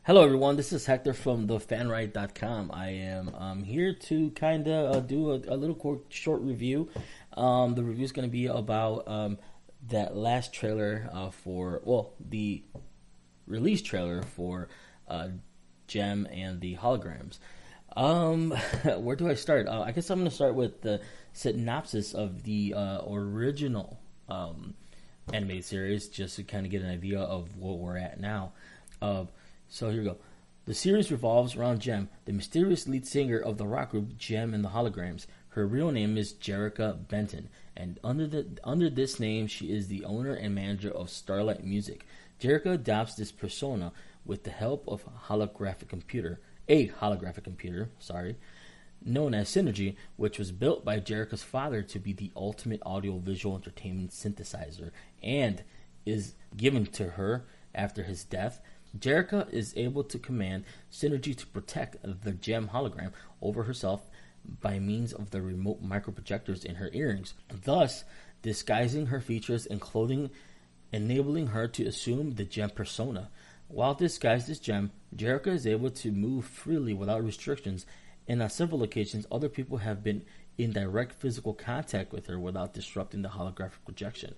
Hello, everyone. This is Hector from the Fanriot.com. I am here to kind of do a little short review. The review is going to be about that last trailer the release trailer for Jem and the Holograms. Where do I start? I guess I'm going to start with the synopsis of the original animated series, just to kind of get an idea of what we're at now. So here we go. The series revolves around Jem, the mysterious lead singer of the rock group Jem and the Holograms. Her real name is Jerica Benton, and under this name, she is the owner and manager of Starlight Music. Jerica adopts this persona with the help of a holographic computer, known as Synergy, which was built by Jerica's father to be the ultimate audio-visual entertainment synthesizer, and is given to her after his death. Jerica is able to command Synergy to protect the Jem hologram over herself by means of the remote microprojectors in her earrings, thus disguising her features and clothing, enabling her to assume the Jem persona. While disguised as Jem, Jerica is able to move freely without restrictions, and on several occasions other people have been in direct physical contact with her without disrupting the holographic projection.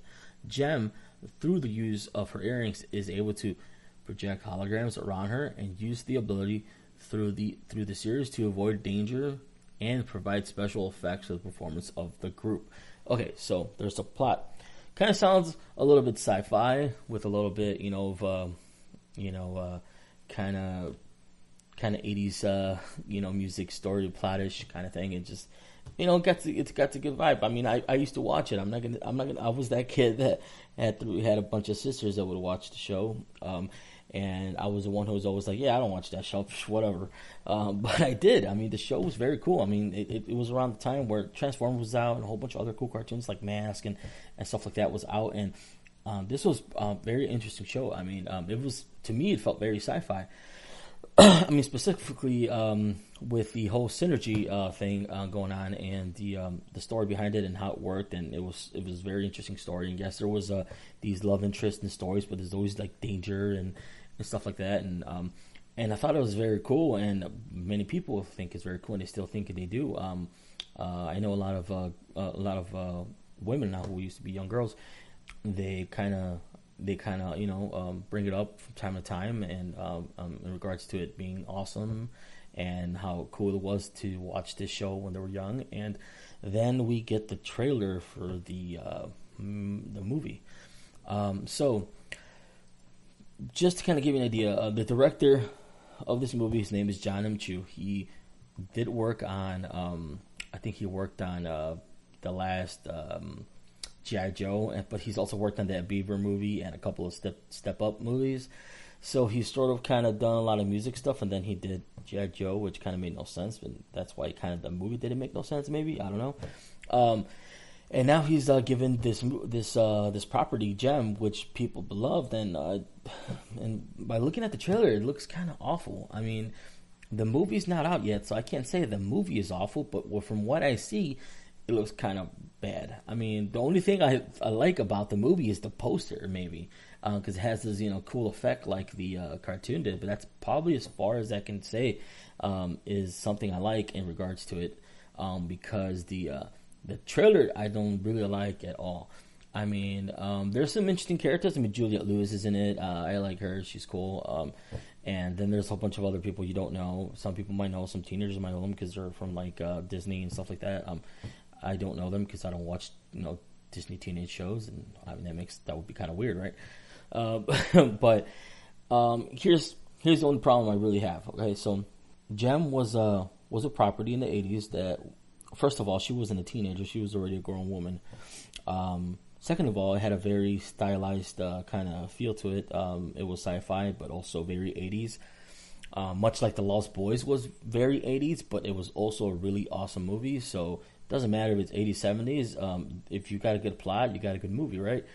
Jem, through the use of her earrings, is able to project holograms around her and use the ability through the series to avoid danger and provide special effects for the performance of the group. Okay, so there's a plot. Kind of sounds a little bit sci-fi with a little bit, kind of 80s, music story plotish kind of thing. It just, it's got a good vibe. I mean, I used to watch it. I was that kid that had a bunch of sisters that would watch the show. And I was the one who was always like, yeah, I don't watch that show, whatever. But I did. I mean, the show was very cool. I mean, it was around the time where Transformers was out and a whole bunch of other cool cartoons like Mask and stuff like that was out. And this was a very interesting show. I mean, to me, it felt very sci-fi. I mean, specifically with the whole Synergy thing going on and the story behind it and how it worked, and it was a very interesting story. And yes, there was these love interests and stories, but there's always like danger and stuff like that. And I thought it was very cool, and many people think it's very cool, and they still think they do. I know a lot of women now who used to be young girls. They kind of bring it up from time to time, and in regards to it being awesome and how cool it was to watch this show when they were young. And then we get the trailer for the movie. So just to kind of give you an idea, the director of this movie, his name is John M. Chu. He did work on, I think he worked on the last G.I. Joe, but he's also worked on that Beaver movie and a couple of Step Up movies. So he's sort of kind of done a lot of music stuff, and then he did G.I. Joe, which kind of made no sense, and that's why the movie didn't make no sense. Maybe, I don't know. And now he's given this property Jem, which people beloved, and by looking at the trailer, it looks kind of awful. I mean, the movie's not out yet, so I can't say the movie is awful, but from what I see, it looks kind of bad. I mean, the only thing I like about the movie is the poster, maybe, because it has this cool effect like the cartoon did. But that's probably as far as I can say is something I like in regards to it, because the trailer I don't really like at all. I mean, there's some interesting characters. I mean, Juliette Lewis is in it. I like her; she's cool. And then there's a whole bunch of other people you don't know. Some people might know. Some teenagers might know them because they're from like Disney and stuff like that. I don't know them because I don't watch Disney teenage shows, and I mean that would be kind of weird, right? But here's the only problem I really have. Okay, so Jem was a property in the 80s that, first of all, she wasn't a teenager; she was already a grown woman. Second of all, it had a very stylized kind of feel to it. It was sci-fi, but also very 80s. Much like The Lost Boys was very 80s, but it was also a really awesome movie. So it doesn't matter if it's 80s, 70s. If you got a good plot, you got a good movie, right?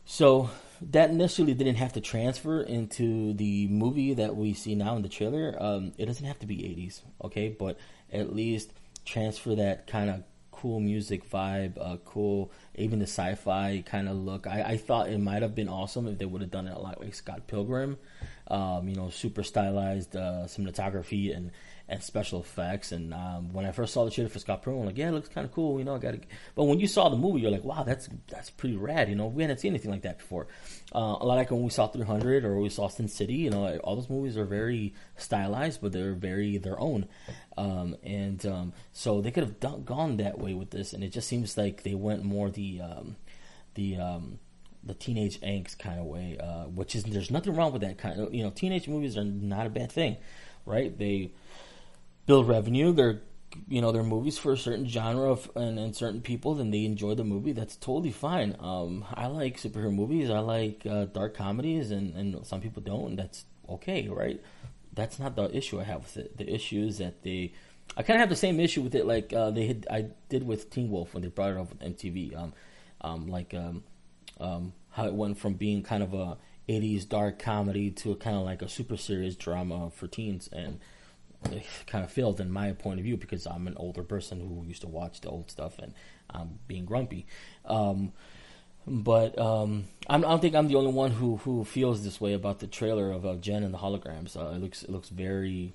So that necessarily didn't have to transfer into the movie that we see now in the trailer. It doesn't have to be 80s, okay? But at least transfer that kind of cool music vibe, cool, even the sci-fi kind of look. I thought it might have been awesome if they would have done it a lot like Scott Pilgrim, super stylized cinematography and special effects. And when I first saw the trailer for Scott Pilgrim, I'm like, yeah, it looks kind of cool. I got to. But when you saw the movie, you're like, wow, that's pretty rad. We hadn't seen anything like that before. A lot like when we saw 300 or we saw Sin City. All those movies are very stylized, but they're very their own. So they could have gone that way with this, and it just seems like they went more the teenage angst kind of way, which is, there's nothing wrong with that kind of, teenage movies are not a bad thing, right? They build revenue. They're movies for a certain genre and certain people, then they enjoy the movie. That's totally fine. I like superhero movies. I like dark comedies, and some people don't, and that's okay, right? That's not the issue I have with it. The issue is that I kind of have the same issue with it like I did with Teen Wolf when they brought it up with MTV. How it went from being kind of a 80s dark comedy to kind of like a super serious drama for teens, and it kind of failed in my point of view because I'm an older person who used to watch the old stuff, and I'm being grumpy. But I don't think I'm the only one who feels this way about the trailer of Jen and the Holograms. It looks very,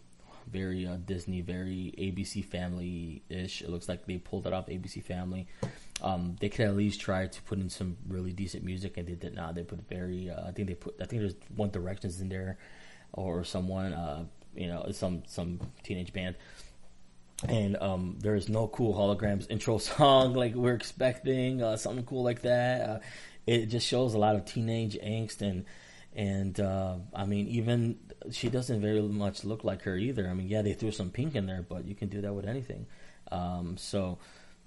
very Disney, very ABC Family-ish. It looks like they pulled it off ABC Family. They could at least try to put in some really decent music, and they did not. They put very. I think there's One Direction's in there, or someone. Some teenage band. And there is no cool Holograms intro song like we're expecting, something cool like that. It just shows a lot of teenage angst, and I mean, even she doesn't very much look like her either. I mean, yeah, they threw some pink in there, but you can do that with anything. So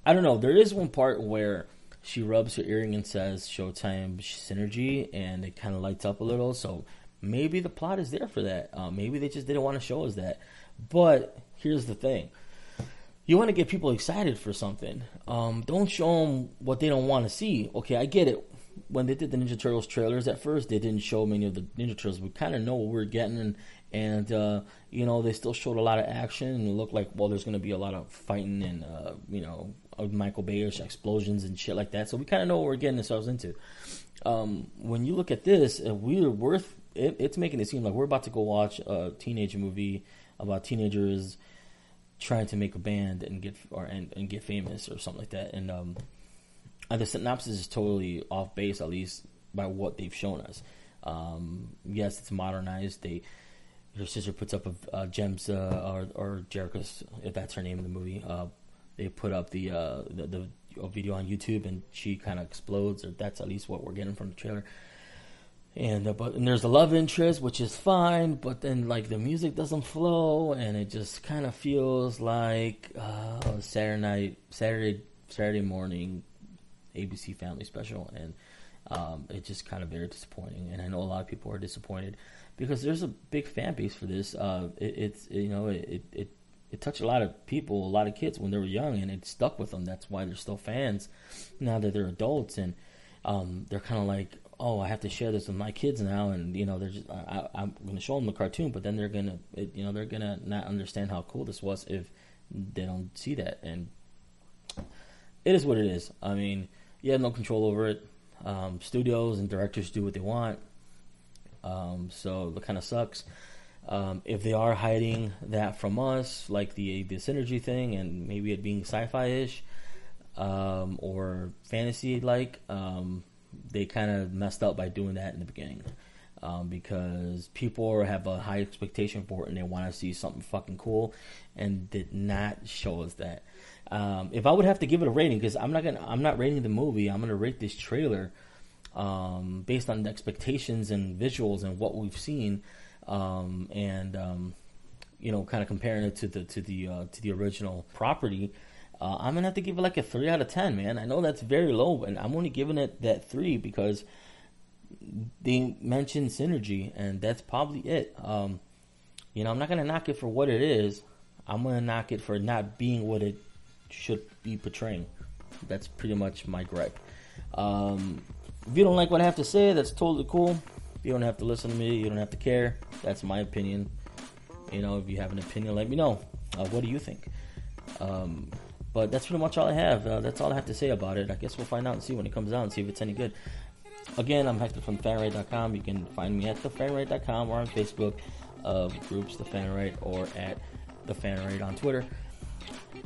I don't know. There is one part where she rubs her earring and says "Showtime Synergy," and it kind of lights up a little. So maybe the plot is there for that. Maybe they just didn't want to show us that. But here's the thing. You want to get people excited for something. Don't show them what they don't want to see. Okay, I get it. When they did the Ninja Turtles trailers at first, they didn't show many of the Ninja Turtles. We kind of know what we're getting, and they still showed a lot of action, and it looked like, well, there's going to be a lot of fighting and, Michael Bay-ish explosions and shit like that. So we kind of know what we're getting ourselves into. When you look at this, it's making it seem like we're about to go watch a teenage movie about teenagers trying to make a band and get famous or something like that, and the synopsis is totally off base, at least by what they've shown us. Yes, it's modernized. Her sister puts up Jem's or Jericho's, if that's her name in the movie. They put up the video on YouTube, and she kind of explodes, or that's at least what we're getting from the trailer. And there's the love interest, which is fine, but then like the music doesn't flow, and it just kind of feels like a Saturday morning ABC Family special, and it's just kind of very disappointing. And I know a lot of people are disappointed because there's a big fan base for this. It touched a lot of people, a lot of kids when they were young, and it stuck with them. That's why they're still fans now that they're adults, and they're kind of like, oh, I have to share this with my kids now, and they're just, I'm going to show them the cartoon, but then they're gonna not understand how cool this was if they don't see that, and it is what it is. I mean, you have no control over it. Studios and directors do what they want, so it kind of sucks. If they are hiding that from us, like the synergy thing, and maybe it being sci-fi-ish or fantasy-like, they kind of messed up by doing that in the beginning, because people have a high expectation for it and they want to see something fucking cool, and did not show us that. If I would have to give it a rating, because I'm not rating the movie, I'm gonna rate this trailer based on the expectations and visuals and what we've seen, kind of comparing it to the original property. I'm gonna have to give it like a 3 out of 10, man. I know that's very low, and I'm only giving it that 3 because they mentioned synergy, and that's probably it. I'm not gonna knock it for what it is. I'm gonna knock it for not being what it should be portraying. That's pretty much my gripe. If you don't like what I have to say, that's totally cool. You don't have to listen to me. You don't have to care. That's my opinion. If you have an opinion, let me know. What do you think? But that's pretty much all I have. That's all I have to say about it. I guess we'll find out and see when it comes out and see if it's any good. Again, I'm Hector from Fanriot.com. You can find me at thefanriot.com or on Facebook groups, The Fanriot, or at The Fanriot on Twitter.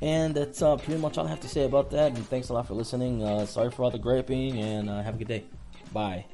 And that's pretty much all I have to say about that. And thanks a lot for listening. Sorry for all the griping, and have a good day. Bye.